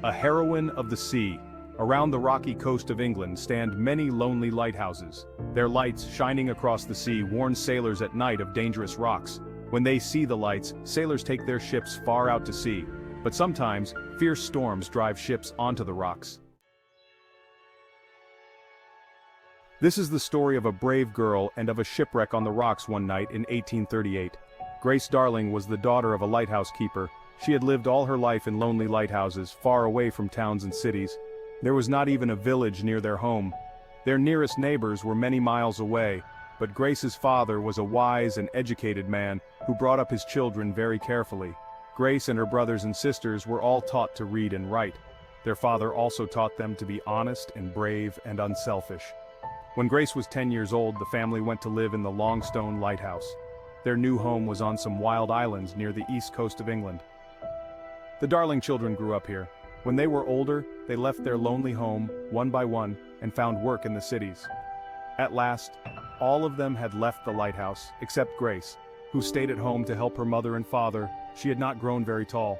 A heroine of the sea. Around the rocky coast of England stand many lonely lighthouses. Their lights, shining across the sea, warn sailors at night of dangerous rocks. When they see the lights, sailors take their ships far out to sea. But sometimes, fierce storms drive ships onto the rocks. This is the story of a brave girl and of a shipwreck on the rocks one night in 1838. Grace Darling was the daughter of a lighthouse keeper. She had lived all her life in lonely lighthouses, far away from towns and cities. There was not even a village near their home. Their nearest neighbors were many miles away, but Grace's father was a wise and educated man who brought up his children very carefully. Grace and her brothers and sisters were all taught to read and write. Their father also taught them to be honest and brave and unselfish. When Grace was 10 years old, the family went to live in the Longstone Lighthouse. Their new home was on some wild islands near the east coast of England. The Darling children grew up here. When they were older, they left their lonely home, one by one, and found work in the cities. At last, all of them had left the lighthouse, except Grace, who stayed at home to help her mother and father. She had not grown very tall.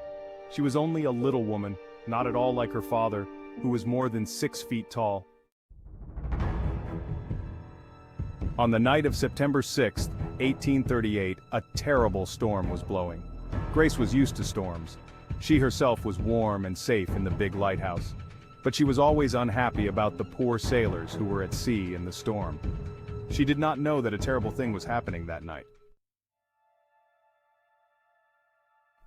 She was only a little woman, not at all like her father, who was more than 6 feet tall. On the night of September 6, 1838, a terrible storm was blowing. Grace was used to storms. She herself was warm and safe in the big lighthouse. But she was always unhappy about the poor sailors who were at sea in the storm. She did not know that a terrible thing was happening that night.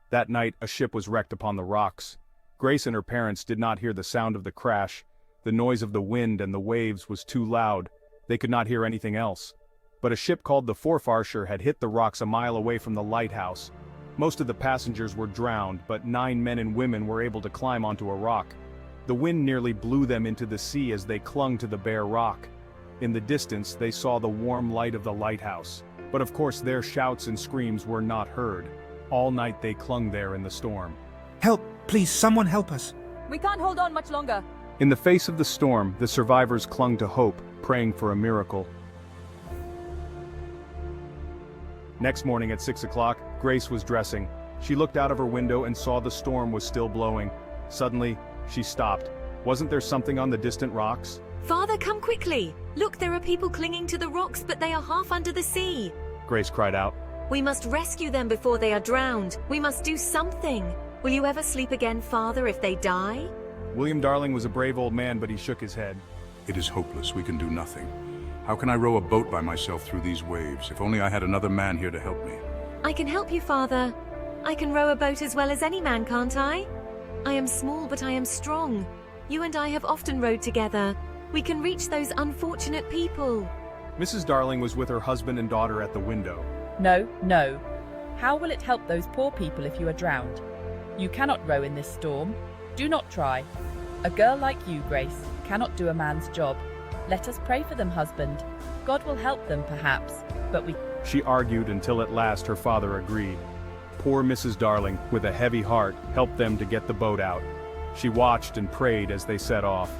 That night, a ship was wrecked upon the rocks. Grace and her parents did not hear the sound of the crash. The noise of the wind and the waves was too loud. They could not hear anything else. But a ship called the Forfarshire had hit the rocks a mile away from the lighthouse. Most of the passengers were drowned, but 9 men and women were able to climb onto a rock. The wind nearly blew them into the sea as they clung to the bare rock. In the distance, they saw the warm light of the lighthouse. But of course their shouts and screams were not heard. All night they clung there in the storm. Help! Please, someone help us! We can't hold on much longer. In the face of the storm, the survivors clung to hope, praying for a miracle. Next morning at 6 o'clock, Grace was dressing. She looked out of her window and saw the storm was still blowing. Suddenly, she stopped. Wasn't there something on the distant rocks? Father, come quickly! Look, there are people clinging to the rocks, but they are half under the sea. Grace cried out. We must rescue them before they are drowned. We must do something. Will you ever sleep again, Father, if they die? William Darling was a brave old man, but he shook his head. It is hopeless. We can do nothing. How can I row a boat by myself through these waves? If only I had another man here to help me. I can help you, Father. I can row a boat as well as any man, can't I? I am small, but I am strong. You and I have often rowed together. We can reach those unfortunate people. Mrs. Darling was with her husband and daughter at the window. No, no. How will it help those poor people if you are drowned? You cannot row in this storm. Do not try. A girl like you, Grace, cannot do a man's job. Let us pray for them, husband. God will help them, perhaps, but we... She argued until at last her father agreed. Poor Mrs. Darling, with a heavy heart, helped them to get the boat out. She watched and prayed as they set off.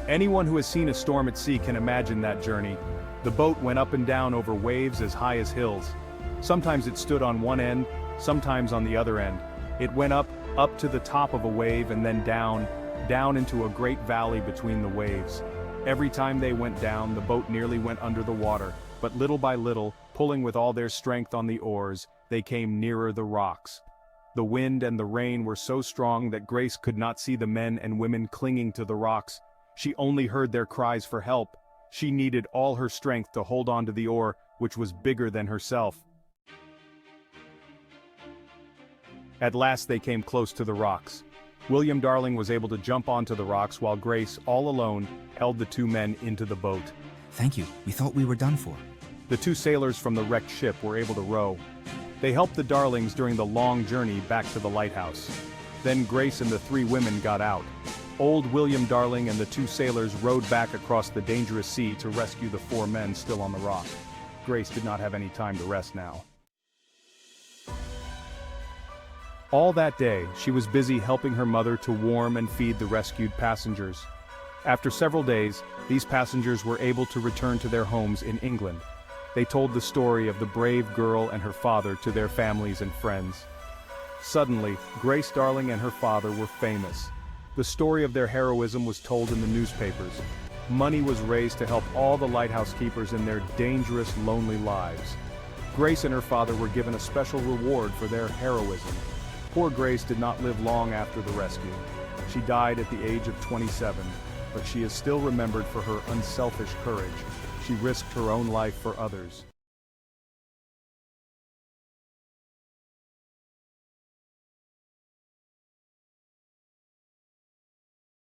Anyone who has seen a storm at sea can imagine that journey. The boat went up and down over waves as high as hills. Sometimes it stood on one end, sometimes on the other end. It went up to the top of a wave and then down into a great valley between the waves. Every time they went down, the boat nearly went under the water, but little by little, pulling with all their strength on the oars, they came nearer the rocks. The wind and the rain were so strong that Grace could not see the men and women clinging to the rocks. She only heard their cries for help. She needed all her strength to hold on to the oar, which was bigger than herself. At last they came close to the rocks. William Darling was able to jump onto the rocks while Grace, all alone, held the 2 men into the boat. Thank you. We thought we were done for. The 2 sailors from the wrecked ship were able to row. They helped the Darlings during the long journey back to the lighthouse. Then Grace and the 3 women got out. Old William Darling and the 2 sailors rowed back across the dangerous sea to rescue the 4 men still on the rock. Grace did not have any time to rest now. All that day, she was busy helping her mother to warm and feed the rescued passengers. After several days, these passengers were able to return to their homes in England. They told the story of the brave girl and her father to their families and friends. Suddenly, Grace Darling and her father were famous. The story of their heroism was told in the newspapers. Money was raised to help all the lighthouse keepers in their dangerous, lonely lives. Grace and her father were given a special reward for their heroism. Poor Grace did not live long after the rescue. She died at the age of 27, but she is still remembered for her unselfish courage. She risked her own life for others.